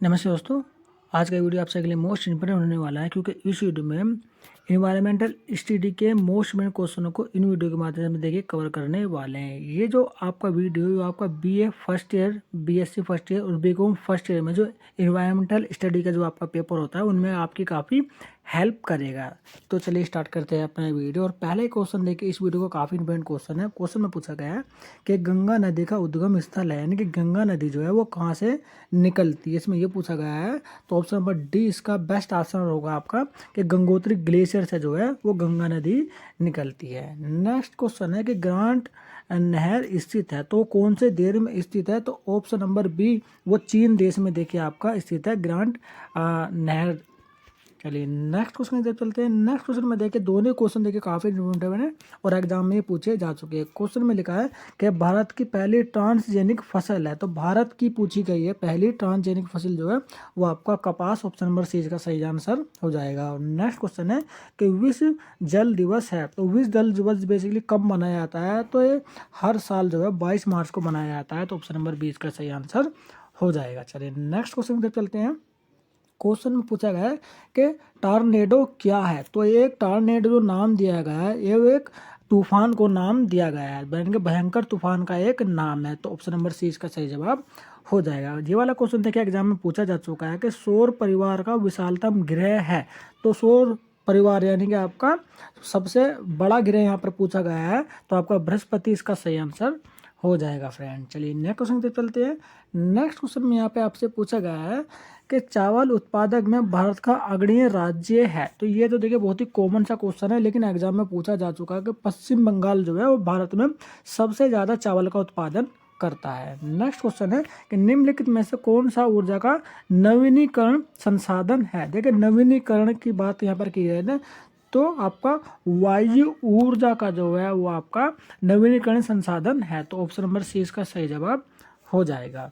नमस्ते दोस्तों। आज का वीडियो आपसे के लिए मोस्ट इंपोर्टेंट होने वाला है क्योंकि इस वीडियो में इन्वायरमेंटल स्टडी के मोस्ट इंपोर्टेंट क्वेश्चनों को इन वीडियो के माध्यम से देखिए कवर करने वाले हैं। ये जो आपका वीडियो आपका BA first year, BSc first year और बीकॉम फर्स्ट ईयर में जो इन्वायरमेंटल स्टडी का जो आपका पेपर होता है उनमें आपकी काफ़ी हेल्प करेगा। तो चलिए स्टार्ट करते हैं अपना वीडियो। और पहले क्वेश्चन देखिए, इस वीडियो का काफ़ी इंपॉर्टेंट क्वेश्चन है। क्वेश्चन में पूछा गया है कि गंगा नदी का उद्गम स्थल है, यानी कि गंगा नदी जो है वो कहाँ से निकलती है, इसमें ये पूछा गया है। तो ऑप्शन नंबर डी इसका बेस्ट आंसर होगा आपका कि गंगोत्री ग्लेशियर से जो है वो गंगा नदी निकलती है। नेक्स्ट क्वेश्चन है कि ग्रांट नहर स्थित है तो कौन से देश में स्थित है, तो ऑप्शन नंबर बी वो चीन देश में देखिए आपका स्थित है ग्रांट नहर। चलिए नेक्स्ट क्वेश्चन की तरफ चलते हैं। नेक्स्ट क्वेश्चन में देखिए, दोनों क्वेश्चन देखिए काफ़ी इंपॉर्टेंट है और एग्जाम में पूछे जा चुके हैं। क्वेश्चन में लिखा है कि भारत की पहली ट्रांसजेनिक फसल है, तो भारत की पूछी गई है पहली ट्रांसजेनिक फसल जो है वो आपका कपास, ऑप्शन नंबर सी का सही आंसर हो जाएगा। और नेक्स्ट क्वेश्चन है कि विश्व जल दिवस है, तो विश्व जल दिवस बेसिकली कब मनाया जाता है, तो ये हर साल जो है 22 मार्च को मनाया जाता है, तो ऑप्शन नंबर 20 का सही आंसर हो जाएगा। चलिए नेक्स्ट क्वेश्चन की तरफ चलते हैं। क्वेश्चन में पूछा गया है कि टॉर्नेडो क्या है, तो एक टॉर्नेडो जो नाम दिया गया है ये एक तूफान को नाम दिया गया है, यानी कि भयंकर तूफान का एक नाम है, तो ऑप्शन नंबर सी इसका सही जवाब हो जाएगा। ये वाला क्वेश्चन देखिए एग्जाम में पूछा जा चुका है कि सौर परिवार का विशालतम ग्रह है, तो सौर परिवार यानी कि आपका सबसे बड़ा ग्रह यहाँ पर पूछा गया है, तो आपका बृहस्पति इसका सही आंसर हो जाएगा फ्रेंड। चलिए नेक्स्ट क्वेश्चन पे चलते हैं। नेक्स्ट क्वेश्चन में यहाँ पे आपसे पूछा गया है कि चावल उत्पादक में भारत का अग्रणीय राज्य है, तो ये तो देखिए बहुत ही कॉमन सा क्वेश्चन है, लेकिन एग्जाम में पूछा जा चुका है कि पश्चिम बंगाल जो है वो भारत में सबसे ज़्यादा चावल का उत्पादन करता है। नेक्स्ट क्वेश्चन है कि निम्नलिखित में से कौन सा ऊर्जा का नवीनीकरण संसाधन है। देखिए नवीनीकरण की बात यहाँ पर की गई है, तो आपका वायु ऊर्जा का जो है वो आपका नवीनीकरण संसाधन है, तो ऑप्शन नंबर सी इसका सही जवाब हो जाएगा।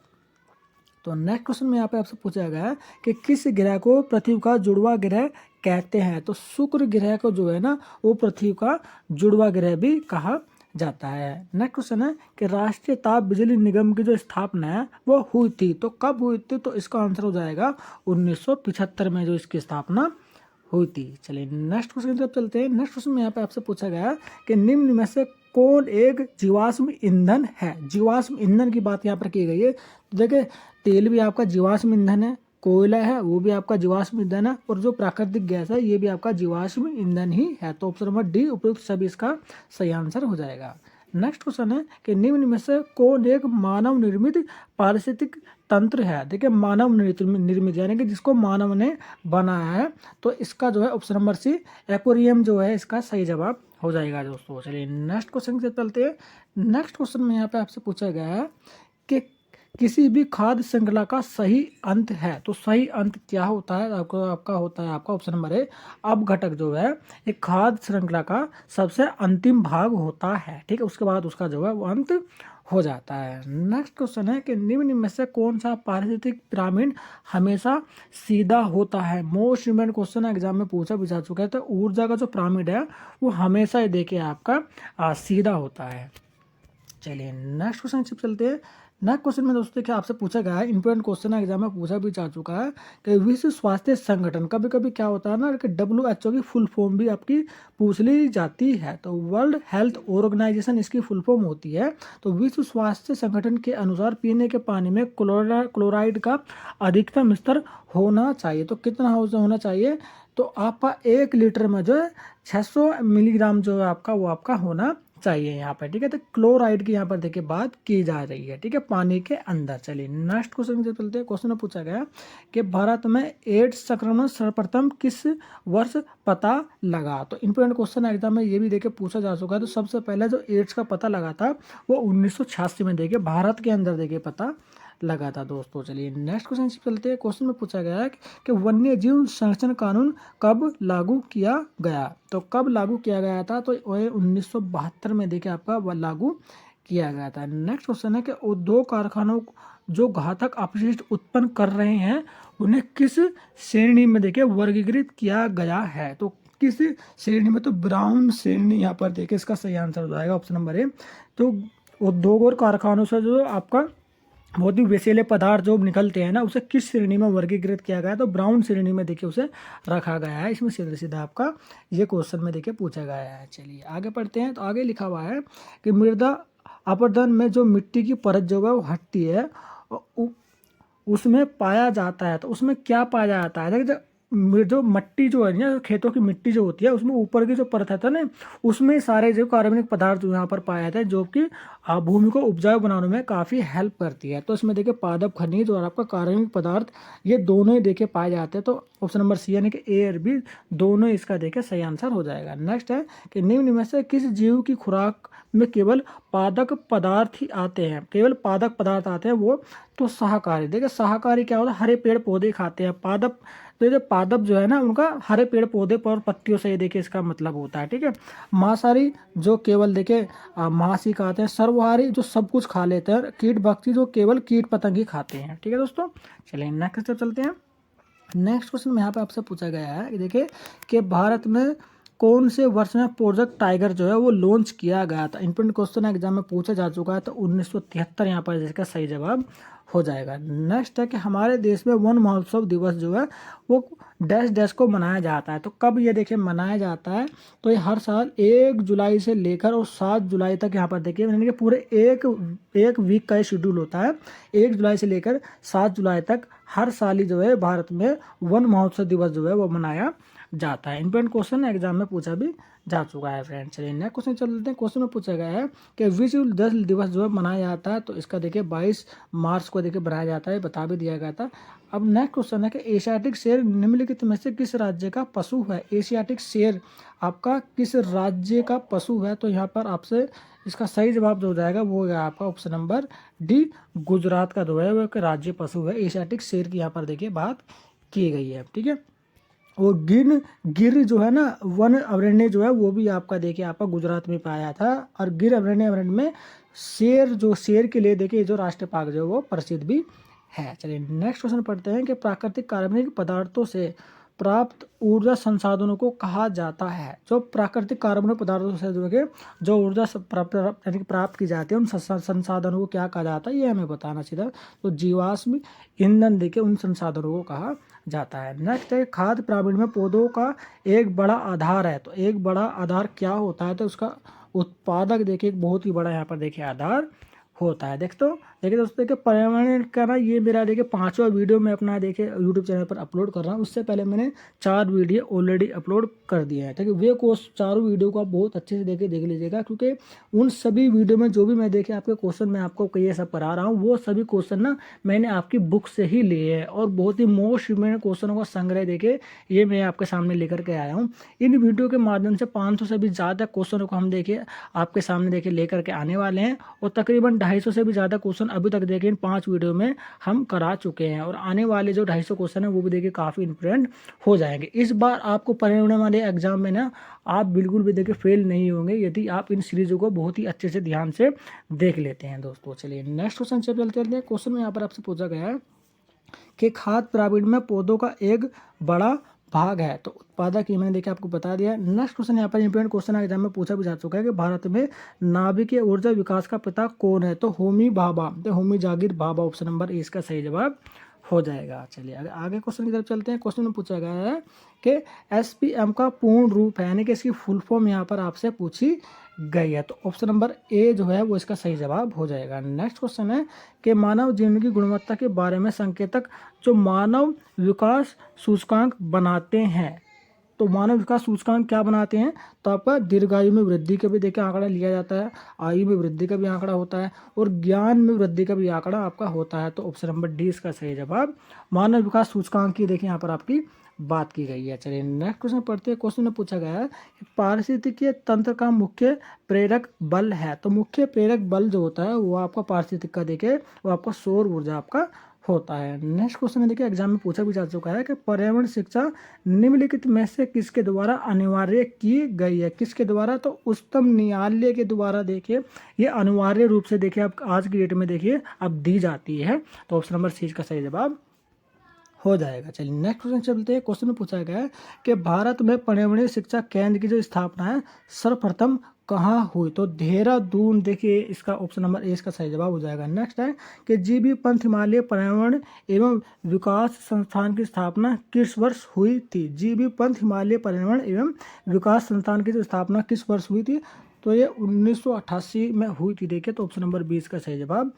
तो नेक्स्ट क्वेश्चन में यहाँ पे आपसे पूछा गया है कि किस ग्रह को पृथ्वी का जुड़वा ग्रह कहते हैं, तो शुक्र ग्रह को जो है ना वो पृथ्वी का जुड़वा ग्रह भी कहा जाता है। नेक्स्ट क्वेश्चन है कि राष्ट्रीय ताप बिजली निगम की जो स्थापना है वो हुई थी, तो कब हुई थी, तो इसका आंसर हो जाएगा 1975 में जो इसकी स्थापना हुई थी। चलिए नेक्स्ट क्वेश्चन की तरफ चलते हैं। नेक्स्ट क्वेश्चन में यहाँ पे आपसे पूछा गया कि निम्न में से कौन एक जीवाश्म ईंधन है। जीवाश्म ईंधन की बात यहाँ पर की गई है, तो देखिए तेल भी आपका जीवाश्म ईंधन है, कोयला है वो भी आपका जीवाश्म ईंधन है, और जो प्राकृतिक गैस है ये भी आपका जीवाश्म ईंधन ही है, तो ऑप्शन नंबर डी उपयुक्त सभी इसका सही आंसर हो जाएगा। नेक्स्ट क्वेश्चन है कि निम्न में से कौन एक मानव निर्मित पारिस्थितिक तंत्र है। देखिए मानव निर्मित यानी कि जिसको मानव ने बनाया है, तो इसका जो है ऑप्शन नंबर सी एक्वेरियम जो है इसका सही जवाब हो जाएगा दोस्तों। चलिए नेक्स्ट क्वेश्चन से चलते हैं। नेक्स्ट क्वेश्चन में यहाँ पे आपसे पूछा गया है कि किसी भी खाद्य श्रृंखला का सही अंत है, तो सही अंत क्या होता है, आपका होता है आपका ऑप्शन नंबर ए अपघटक जो है एक खाद्य श्रृंखला का सबसे अंतिम भाग होता है, ठीक है, उसके बाद उसका जो है वो अंत हो जाता है। नेक्स्ट क्वेश्चन है कि निम्न में से कौन सा पारिस्थितिक पिरामिड हमेशा सीधा होता है। मोस्ट इम्पोर्टेंट क्वेश्चन एग्जाम में पूछा भी जा चुका है, तो ऊर्जा का जो पिरामिड है वो हमेशा ही देखिए आपका सीधा होता है। चलिए नेक्स्ट क्वेश्चन से चलते हैं। नेक्स्ट क्वेश्चन में दोस्तों देखिए आपसे पूछा गया है, इंपॉर्टेंट क्वेश्चन है, एग्जाम में पूछा भी जा चुका है कि विश्व स्वास्थ्य संगठन कभी कभी क्या होता है ना कि WHO की फुल फॉर्म भी आपकी पूछ ली जाती है, तो वर्ल्ड हेल्थ ऑर्गेनाइजेशन इसकी फुल फॉर्म होती है। तो विश्व स्वास्थ्य संगठन के अनुसार पीने के पानी में क्लोराइड का अधिकतम स्तर होना चाहिए, तो कितना होना चाहिए, तो आपका 1 लीटर में जो है 600 मिलीग्राम जो है आपका वो आपका होना चाहिए यहाँ पर, ठीक है। तो क्लोराइड की यहाँ पर देखिए बात की जा रही है, ठीक है, पानी के अंदर। चलिए नेक्स्ट क्वेश्चन से चलते हैं। क्वेश्चन में पूछा गया कि भारत में एड्स संक्रमण सर्वप्रथम किस वर्ष पता लगा, तो इंपॉर्टेंट क्वेश्चन एग्जाम में ये भी देखिए पूछा जा चुका है। तो सबसे पहले जो एड्स का पता लगा था वो 1986 में देखिए भारत के अंदर देखिए पता लगा था दोस्तों। चलिए नेक्स्ट क्वेश्चन से चलते हैं। क्वेश्चन में पूछा गया है कि वन्य जीव संरक्षण कानून कब लागू किया गया, तो कब लागू किया गया था, तो 1972 में देखिए आपका लागू किया गया था। नेक्स्ट क्वेश्चन है कि उद्योग कारखानों जो घातक अपशिष्ट उत्पन्न कर रहे हैं उन्हें किस श्रेणी में देखिए वर्गीकृत किया गया है, तो किस श्रेणी में, तो ब्राउन श्रेणी यहाँ पर देखिए इसका सही आंसर हो जाएगा ऑप्शन नंबर ए। तो उद्योग और कारखानों से जो आपका बहुत ही विषैले पदार्थ जो निकलते हैं ना, उसे किस श्रेणी में वर्गीकृत किया गया है? तो ब्राउन श्रेणी में देखिए उसे रखा गया है। इसमें सीधा सीधा आपका ये क्वेश्चन में देखिए पूछा गया है। चलिए आगे पढ़ते हैं। तो आगे लिखा हुआ है कि मृदा अपरदन में जो मिट्टी की परत जो है वो हटती है उसमें पाया जाता है। तो उसमें क्या पाया जाता है? देखिए जो मट्टी जो है ना, खेतों की मिट्टी जो होती है उसमें ऊपर की जो परत है ना, उसमें सारे जो कार्बनिक पदार्थ जो यहाँ पर पाए जाते हैं, जो कि भूमि को उपजाऊ बनाने में काफ़ी हेल्प करती है। तो इसमें देखिए पादप खनिज और आपका कार्बनिक पदार्थ ये दोनों ही देखिए पाए जाते हैं। तो ऑप्शन नंबर सी यानी कि ए और बी दोनों इसका देखिए सही आंसर हो जाएगा। नेक्स्ट है कि निम्न में से किस जीव की खुराक में केवल पादक पदार्थ ही आते हैं? केवल पादक पदार्थ आते हैं वो, तो शाकाहारी। देखिए शाकाहारी क्या होता है? हरे पेड़ पौधे खाते हैं। पादप, तो ये जो पादप जो है ना उनका हरे पेड़ पौधे पर पत्तियों से, ये देखिए इसका मतलब होता है। ठीक है। मांसाहारी जो केवल देखिए मांस ही खाते हैं। सर्वहारी जो सब कुछ खा लेते हैं। कीट भक्षी जो केवल कीट पतंग ही खाते हैं। ठीक है दोस्तों, चलिए नेक्स्ट चलते हैं। नेक्स्ट क्वेश्चन में यहाँ पे आपसे पूछा गया है कि देखिए कि भारत में कौन से वर्ष में प्रोजेक्ट टाइगर जो है वो लॉन्च किया गया था? इंपॉर्टेंट क्वेश्चन एग्जाम में पूछा जा चुका है। तो 1973 यहाँ पर जिसका सही जवाब हो जाएगा। नेक्स्ट है कि हमारे देश में वन महोत्सव दिवस जो है वो डैश डैश को मनाया जाता है। तो कब ये देखिए मनाया जाता है? तो ये हर साल 1 जुलाई से लेकर और 7 जुलाई तक यहाँ पर देखिए यानी कि पूरे एक वीक का ये शेड्यूल होता है। 1 जुलाई से लेकर 7 जुलाई तक हर साल ही जो है भारत में वन महोत्सव दिवस जो है वो मनाया जाता है। इंपॉर्टेंट क्वेश्चन एग्जाम में पूछा भी जा चुका है फ्रेंड। चलिए नेक्स्ट क्वेश्चन चलते हैं। क्वेश्चन में पूछा गया है कि विश्व जल दिवस जो है मनाया जाता है। तो इसका देखिए 22 मार्च को देखिए बनाया जाता है, बता भी दिया गया था। अब नेक्स्ट क्वेश्चन है कि एशियाटिक शेर निम्नलिखित में से किस राज्य का पशु है? एशियाटिक शेर आपका किस राज्य का पशु है? तो यहाँ पर आपसे इसका सही जवाब जो हो जाएगा वो है आपका ऑप्शन नंबर डी, गुजरात का जो है वो एक राज्य पशु है। एशियाटिक शेर की यहाँ पर देखिए बात की गई है। ठीक है। और गिर जो है ना वन अभयारण्य जो है वो भी आपका देखिए आपका गुजरात में पाया था। और गिर अभयारण्य में शेर के लिए देखिए जो राष्ट्रीय पार्क जो है वो प्रसिद्ध भी है। चलिए नेक्स्ट क्वेश्चन पढ़ते हैं कि प्राकृतिक कार्बनिक पदार्थों से प्राप्त ऊर्जा संसाधनों को कहा जाता है? जो प्राकृतिक कार्बनिक पदार्थों से जो ऊर्जा प्राप्त की जाती है उन संसाधनों को क्या कहा जाता है, ये हमें बताना सीधा। तो जीवाश्म ईंधन देखिए उन संसाधनों को कहा जाता है। नेक्स्ट है खाद्य पिरामिड में पौधों का एक बड़ा आधार है। तो एक बड़ा आधार क्या होता है? तो उसका उत्पादक देखिए बहुत ही बड़ा यहाँ पर देखिए आधार होता है। देखिए दोस्तों देखिए पर्यावरण का ना ये मेरा देखिए 5वां वीडियो मैं अपना देखिए यूट्यूब चैनल पर अपलोड कर रहा हूँ। उससे पहले मैंने 4 वीडियो ऑलरेडी अपलोड कर दिए हैं। ठीक है। वे चारों वीडियो को आप बहुत अच्छे से देख लीजिएगा, क्योंकि उन सभी वीडियो में जो भी मैं देखिए आपके क्वेश्चन मैं आपको ये सब करा रहा हूँ वो सभी क्वेश्चन ना मैंने आपकी बुक से ही लिए हैं। और बहुत ही मोस्ट इम्पोर्टेंट क्वेश्चनों का संग्रह देखिए ये मैं आपके सामने लेकर के आया हूँ। इन वीडियो के माध्यम से 500 से भी ज़्यादा क्वेश्चनों को हम देखिए आपके सामने देखिए लेकर के आने वाले हैं। और तकरीबन 250 से भी ज़्यादा क्वेश्चन अभी तक देखिए इन 5 वीडियो में हम करा चुके हैं। और आने वाले जो 250 क्वेश्चन है वो भी देखिए काफ़ी इंपॉर्टेंट हो जाएंगे। इस बार आपको परिणाम वाले एग्जाम में ना आप बिल्कुल भी देखिए फेल नहीं होंगे यदि आप इन सीरीजों को बहुत ही अच्छे से ध्यान से देख लेते हैं दोस्तों। चलिए नेक्स्ट क्वेश्चन से चलते हैं। क्वेश्चन में यहाँ पर आपसे पूछा गया है कि खाद्य पिरामिड में पौधों का एक बड़ा भाग है। तो उत्पादक ही मैंने देखिए आपको बता दिया। नेक्स्ट क्वेश्चन यहाँ पर इंपॉर्टेंट क्वेश्चन एग्जाम में पूछा भी जा चुका है कि भारत में नाभिकीय ऊर्जा विकास का पिता कौन है? तो होमी भाभा, तो होमी जागीर भाभा ऑप्शन नंबर ए इसका सही जवाब हो जाएगा। चलिए आगे क्वेश्चन की तरफ चलते हैं। क्वेश्चन में पूछा गया है कि एसपीएम का पूर्ण रूप है यानी कि इसकी फुल फॉर्म यहाँ पर आपसे पूछी गई है। तो ऑप्शन नंबर ए जो है वो इसका सही जवाब हो जाएगा। नेक्स्ट क्वेश्चन है कि मानव जीवन की गुणवत्ता के बारे में संकेतक जो मानव विकास सूचकांक बनाते हैं। तो मानव विकास सूचकांक क्या बनाते हैं? तो आपका दीर्घायु में वृद्धि का भी देखिए आंकड़ा लिया जाता है, आयु में वृद्धि का भी आंकड़ा होता है और ज्ञान में वृद्धि का भी आंकड़ा आपका होता है। तो ऑप्शन नंबर डी इसका सही जवाब मानव विकास सूचकांक की देखिए यहाँ पर आपकी बात की गई है। चलिए नेक्स्ट क्वेश्चन पढ़ते हैं। क्वेश्चन में पूछा गया है पारिस्थितिकीय तंत्र का मुख्य प्रेरक बल है। तो मुख्य प्रेरक बल जो होता है वो आपका पारिस्थितिक का देखिए वो आपका सौर ऊर्जा आपका होता है। नेक्स्ट क्वेश्चन में देखिए एग्जाम में पूछा भी जा चुका है कि पर्यावरण शिक्षा निम्नलिखित में से किसके द्वारा अनिवार्य की गई है? किसके द्वारा? तो उच्चतम न्यायालय के द्वारा देखिए ये अनिवार्य रूप से देखिए अब आज की डेट में देखिए अब दी जाती है। तो ऑप्शन नंबर सी का सही जवाब हो जाएगा। चलिए नेक्स्ट क्वेश्चन चलते हैं। क्वेश्चन में पूछा गया है कि भारत में पर्यावरणीय शिक्षा केंद्र की जो स्थापना है सर्वप्रथम कहाँ हुई? तो देहरादून, देखिए इसका ऑप्शन नंबर ए इसका सही जवाब हो जाएगा। नेक्स्ट है कि जीबी पंत हिमालय पर्यावरण एवं विकास संस्थान की स्थापना किस वर्ष हुई थी? जीबी पंत हिमालय पर्यावरण एवं विकास संस्थान की जो स्थापना किस वर्ष हुई थी? तो ये 1988 में हुई थी। देखिए तो ऑप्शन नंबर 20 का सही जवाब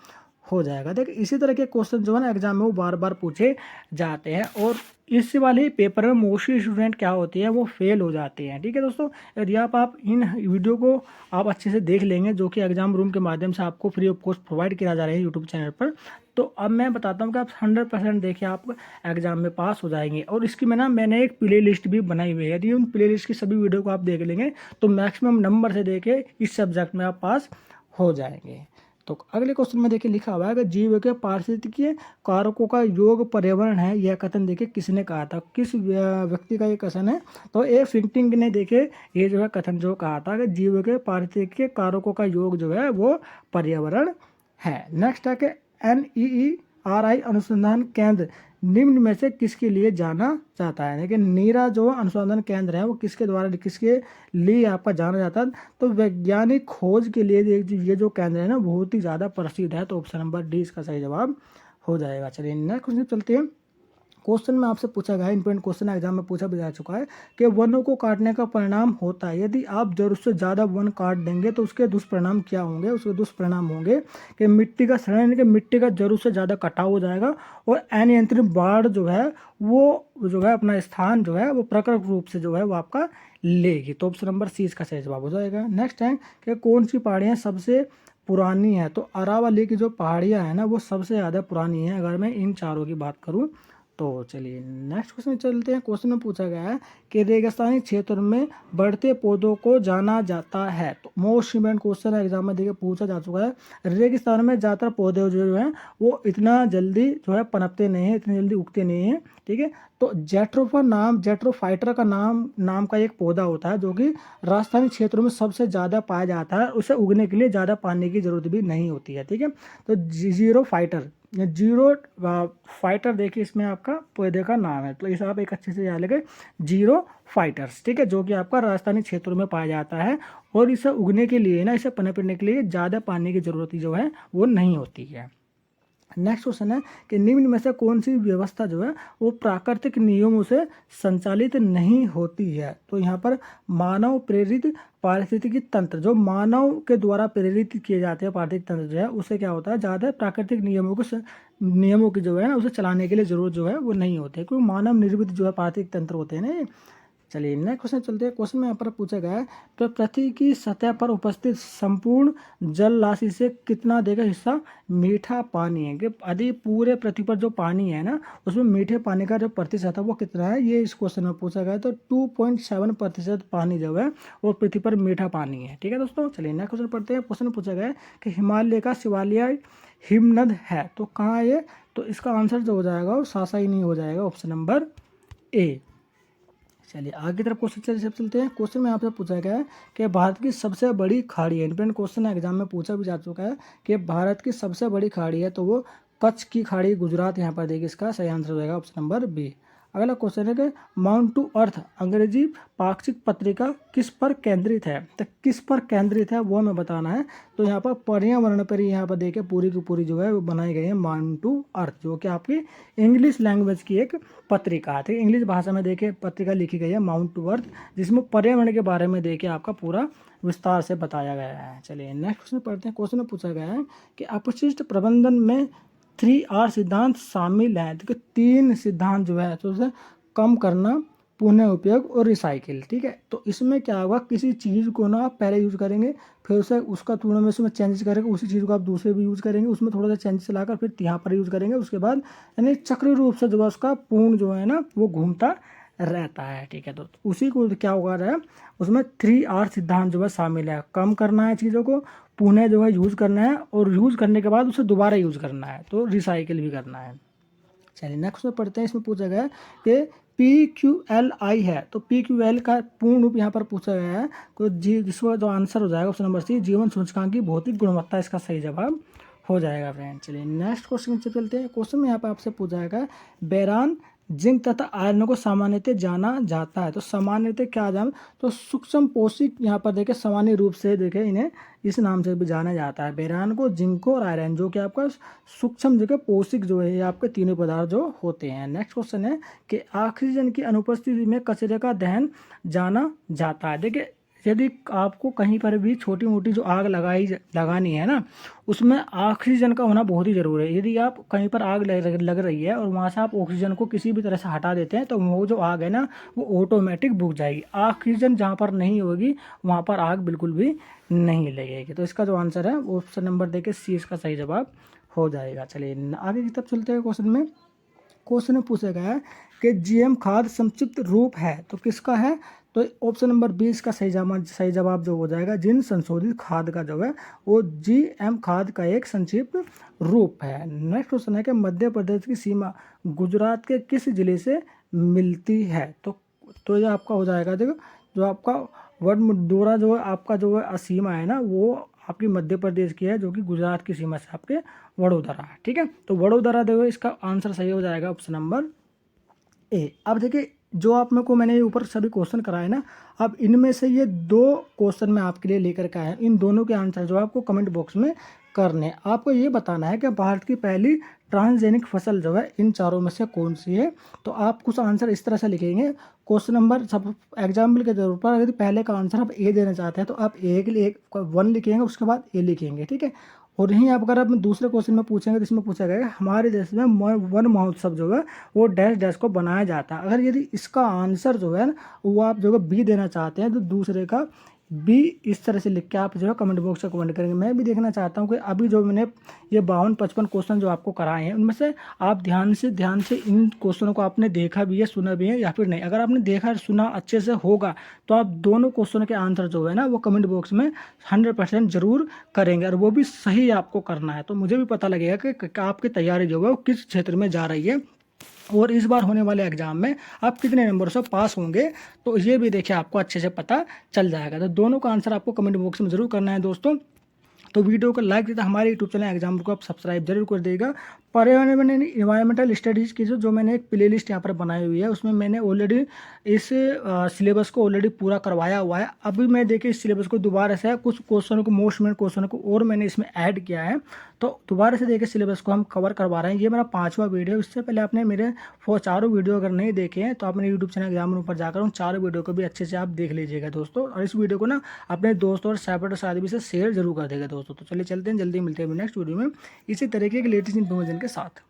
हो जाएगा। देखिए इसी तरह के क्वेश्चन जो है ना एग्जाम में वो बार बार पूछे जाते हैं और इस वाले पेपर में मोस्टली स्टूडेंट क्या होते हैं वो फेल हो जाते हैं। ठीक है दोस्तों, यदि आप इन वीडियो को आप अच्छे से देख लेंगे जो कि एग्जाम रूम के माध्यम से आपको फ्री ऑफ कॉस्ट प्रोवाइड किया जा रहा है यूट्यूब चैनल पर, तो अब मैं बताता हूँ कि आप 100% देखिए आप एग्जाम में पास हो जाएंगे। और इसकी मैंने एक प्ले लिस्ट भी बनाई हुई है। यदि उन प्ले लिस्ट की सभी वीडियो को आप देख लेंगे तो मैक्सिमम नंबर से देखे इस सब्जेक्ट में आप पास हो जाएंगे। तो अगले क्वेश्चन में देखिए लिखा हुआ है कि जीव के पारिस्थितिकीय कारकों का योग पर्यावरण है, यह कथन देखिए किसने कहा था, किस व्यक्ति का ये कथन है? तो ए फिंकटिंग ने देखिए ये जो है कथन जो कहा था कि जीव के पारिस्थितिकीय कारकों का योग जो है वो पर्यावरण है। नेक्स्ट है कि NEERI अनुसंधान केंद्र निम्न में से किसके लिए जाना जाता है? लेकिन नीरा जो अनुसंधान केंद्र है वो किसके द्वारा किसके लिए आपका जाना जाता है? तो वैज्ञानिक खोज के लिए ये जो केंद्र है ना बहुत ही ज़्यादा प्रसिद्ध है। तो ऑप्शन नंबर डी इसका सही जवाब हो जाएगा। चलिए नेक्स्ट क्वेश्चन चलते हैं। क्वेश्चन में आपसे पूछा गया है, इंपॉर्टेंट क्वेश्चन एग्जाम में पूछा भी जा चुका है कि वनों को काटने का परिणाम होता है, यदि आप जरूरत से ज़्यादा वन काट देंगे तो उसके दुष्परिणाम क्या होंगे? उसके दुष्परिणाम होंगे कि मिट्टी का क्षरण यानी कि मिट्टी का जरूरत से ज़्यादा कटाव हो जाएगा और अनियंत्रित बाढ़ जो है वो जो है अपना स्थान जो है वो प्रकट रूप से जो है वो आपका लेगी। तो ऑप्शन नंबर सी इसका सही जवाब हो जाएगा। नेक्स्ट है कि कौन सी पहाड़ियाँ सबसे पुरानी है? तो अरावली की जो पहाड़ियाँ हैं ना वो सबसे ज़्यादा पुरानी है अगर मैं इन चारों की बात करूँ तो। चलिए नेक्स्ट क्वेश्चन चलते हैं। क्वेश्चन में पूछा गया है कि रेगिस्तानी क्षेत्र में बढ़ते पौधों को जाना जाता है। तो मोस्ट इम्पोर्टेंट क्वेश्चन है, एग्जाम में देखिए पूछा जा चुका है। रेगिस्तान में ज़्यादातर पौधे जो हैं वो इतना जल्दी जो है पनपते नहीं हैं, इतनी जल्दी उगते नहीं हैं। ठीक है, तो जेट्रोफाइटर का नाम का एक पौधा होता है जो कि राजस्थानी क्षेत्रों में सबसे ज़्यादा पाया जाता है। उसे उगने के लिए ज़्यादा पानी की जरूरत भी नहीं होती है। ठीक है, तो जीरो फाइटर देखिए इसमें आपका पौधे का नाम है, तो इसे आप एक अच्छे से याद लगे जीरो फाइटर्स। ठीक है, जो कि आपका राजस्थानी क्षेत्रों में पाया जाता है और इसे उगने के लिए ना इसे पनपने के लिए ज़्यादा पानी की जरूरत जो है वो नहीं होती है। नेक्स्ट क्वेश्चन है कि निम्न में से कौन सी व्यवस्था जो है वो प्राकृतिक नियमों से संचालित नहीं होती है? तो यहाँ पर मानव प्रेरित पारिस्थितिकी तंत्र, जो मानव के द्वारा प्रेरित किए जाते हैं पारिस्थितिक तंत्र जो है उससे क्या होता है ज़्यादा प्राकृतिक नियमों की जो है ना उसे चलाने के लिए जरूरत जो है वो नहीं होती है, क्योंकि मानव निर्मित जो है पारिस्थितिक तंत्र होते हैं ना। चलिए नेक्स्ट क्वेश्चन चलते हैं। क्वेश्चन में यहाँ पर पूछा गया है तो पृथ्वी की सतह पर उपस्थित संपूर्ण जल राशि से कितना देगा हिस्सा मीठा पानी है? कि यदि पूरे पृथ्वी पर जो पानी है ना उसमें मीठे पानी का जो प्रतिशत है वो कितना है, ये इस क्वेश्चन में पूछा गया है। तो 2.7% पानी जो है वो पृथ्वी पर मीठा पानी है। ठीक है दोस्तों, चलिए नेक्स्ट क्वेश्चन पढ़ते हैं। क्वेश्चन में पूछा गया है कि हिमालय का शिवालय हिमनद है, तो कहाँ है ये? तो इसका आंसर जो हो जाएगा वो सासाई नहीं हो जाएगा, ऑप्शन नंबर ए। चलिए आगे की तरफ क्वेश्चन चलते हैं। क्वेश्चन में आपसे पूछा गया है कि भारत की सबसे बड़ी खाड़ी है, इंपॉर्टेंट क्वेश्चन एग्जाम में पूछा भी जा चुका है कि भारत की सबसे बड़ी खाड़ी है तो वो कच्छ की खाड़ी गुजरात यहाँ पर देखिए इसका सही आंसर हो जाएगा, ऑप्शन नंबर बी। अगला क्वेश्चन है कि माउंट टू अर्थ अंग्रेजी पाक्षिक पत्रिका किस पर केंद्रित है? तो किस पर केंद्रित है वो हमें बताना है। तो यहाँ पर पर्यावरण पर यहाँ पर देखिए पूरी की पूरी जो है वो बनाई गई है माउंट टू अर्थ, जो कि आपकी इंग्लिश लैंग्वेज की एक पत्रिका है। इंग्लिश भाषा में देखिए पत्रिका लिखी गई है माउंट टू अर्थ, जिसमें पर्यावरण के बारे में देखिए आपका पूरा विस्तार से बताया गया है। चलिए नेक्स्ट क्वेश्चन पढ़ते हैं। क्वेश्चन में पूछा गया है कि अपशिष्ट प्रबंधन में 3R सिद्धांत शामिल है। देखिए 3 सिद्धांत जो है तो उसे कम करना, पुनः उपयोग और रिसाइकिल। ठीक है, तो इसमें क्या होगा, किसी चीज़ को ना आप पहले यूज़ करेंगे फिर उसे उसका थोड़ा में उसमें चेंजेस करेंगे, उसी चीज़ को आप दूसरे भी यूज़ करेंगे, उसमें थोड़ा सा चेंजेस लाकर फिर यहाँ पर यूज़ करेंगे, उसके बाद यानी चक्र रूप से जो है उसका पूर्ण जो है ना वो घूमता रहता है। ठीक है, तो उसी को क्या होगा रहा है उसमें 3R सिद्धांत जो है शामिल है। कम करना है चीज़ों को, पुनः जो है यूज़ करना है और यूज़ करने के बाद उसे दोबारा यूज़ करना है, तो रिसाइकिल भी करना है। चलिए नेक्स्ट में पढ़ते हैं। इसमें पूछा गया है कि PQLI है, तो PQL का पूर्ण रूप यहाँ पर पूछा गया है, तो जिसका जो आंसर हो जाएगा ऑप्शन नंबर सी जीवन सूचकांक की भौतिक गुणवत्ता इसका सही जवाब हो जाएगा फ्रेंड। चलिए नेक्स्ट क्वेश्चन से चलते हैं। क्वेश्चन में यहाँ पे आपसे पूछा जाएगा बेरान जिंक तथा आयरन को सामान्यतः जाना जाता है। तो सामान्यतः क्या जान, तो सूक्ष्म पोषक यहाँ पर देखे सामान्य रूप से देखे इन्हें इस नाम से भी जाना जाता है। बेरान को, जिंक को और आयरन, जो कि आपका सूक्ष्म जगह पोषक जो है ये आपके तीनों पदार्थ जो होते हैं। नेक्स्ट क्वेश्चन है कि ऑक्सीजन की अनुपस्थिति में कचरे का दहन जाना जाता है। देखिए यदि आपको कहीं पर भी छोटी मोटी जो आग लगानी है ना, उसमें ऑक्सीजन का होना बहुत ही ज़रूरी है। यदि आप कहीं पर आग लग रही है और वहाँ से आप ऑक्सीजन को किसी भी तरह से हटा देते हैं तो वो जो आग है ना वो ऑटोमेटिक बुझ जाएगी। ऑक्सीजन जहाँ पर नहीं होगी वहाँ पर आग बिल्कुल भी नहीं लगेगी। तो इसका जो आंसर है वो ऑप्शन नंबर देखिए सी इसका सही जवाब हो जाएगा। चलिए आगे की तरफ चलते हैं। क्वेश्चन में पूछा गया है कि जीएम खाद संक्षिप्त रूप है तो किसका है, तो ऑप्शन नंबर 20 का सही जवाब जो हो जाएगा जिन संशोधित खाद का जो है वो जीएम खाद का एक संक्षिप्त रूप है। नेक्स्ट क्वेश्चन है कि मध्य प्रदेश की सीमा गुजरात के किस जिले से मिलती है, तो ये आपका हो जाएगा। देखो जो आपका वडोदरा जो है आपका जो है सीमा है ना वो आपकी मध्य प्रदेश की है, जो कि गुजरात की सीमा से आपके वडोदरा है। ठीक है, तो वडोदरा देखो इसका आंसर सही हो जाएगा ऑप्शन नंबर ए। अब देखिए जो आप मेरे को मैंने ऊपर सभी क्वेश्चन कराए ना, अब इनमें से ये 2 क्वेश्चन मैं आपके लिए लेकर के आया। इन दोनों के आंसर जो आपको कमेंट बॉक्स में करने। आपको ये बताना है कि भारत की पहली ट्रांसजेनिक फसल जो है इन चारों में से कौन सी है। तो आप कुछ आंसर इस तरह से लिखेंगे। क्वेश्चन नंबर सब एग्जाम्पल के तौर पर अगर पहले का आंसर आप ए देना चाहते हैं तो आप ए के लिए 1 लिखेंगे, उसके बाद ए लिखेंगे। ठीक है, और यहीं आप अगर आप दूसरे क्वेश्चन में पूछेंगे तो इसमें पूछा गया हमारे देश में वन महोत्सव जो है वो डैश डैश को बनाया जाता है। अगर यदि इसका आंसर जो है वो आप जो है बी देना चाहते हैं तो दूसरे का बी इस तरह से लिख के आप जो है कमेंट बॉक्स में कमेंट करेंगे। मैं भी देखना चाहता हूँ कि अभी जो मैंने ये 52-55 क्वेश्चन जो आपको कराए हैं उनमें से आप ध्यान से इन क्वेश्चनों को आपने देखा भी है, सुना भी है या फिर नहीं। अगर आपने देखा सुना अच्छे से होगा तो आप दोनों क्वेश्चन के आंसर जो है ना वो कमेंट बॉक्स में 100% जरूर करेंगे और वो भी सही आपको करना है। तो मुझे भी पता लगेगा कि आपकी तैयारी जो है वो किस क्षेत्र में जा रही है और इस बार होने वाले एग्जाम में आप कितने नंबर से पास होंगे, तो ये भी देखिए आपको अच्छे से पता चल जाएगा। तो दोनों का आंसर आपको कमेंट बॉक्स में जरूर करना है दोस्तों। तो वीडियो को लाइक देता हमारे यूट्यूब चैनल एग्जाम को आप सब्सक्राइब जरूर कर देगा। पर्यावरण इन्वायरमेंटल स्टडीज़ की जो मैंने एक प्लेलिस्ट यहाँ पर बनाई हुई है उसमें मैंने ऑलरेडी इस सिलेबस को ऑलरेडी पूरा करवाया हुआ है। अभी मैं देखिए इस सिलेबस को दोबारा से कुछ क्वेश्चनों को मोस्ट मेन क्वेश्चनों को और मैंने इसमें ऐड किया है, तो दोबारा से देखिए सिलेबस को हम कवर करवा रहे हैं। ये मेरा 5वां वीडियो। इससे पहले आपने मेरे 4 वीडियो अगर नहीं देखे हैं तो आप मेरे यूट्यूब चैनल एग्जाम पर जाकर उन 4 वीडियो को भी अच्छे से आप देख लीजिएगा दोस्तों। और इस वीडियो को ना अपने दोस्तों और सेपरेट साथ भी से शेयर जरूर कर देगा दोस्तों। तो चलिए चलते हैं, जल्दी मिलते हैं नेक्स्ट वीडियो में इसी तरीके के लेटेस्ट इन्फॉर्मेशन के साथ।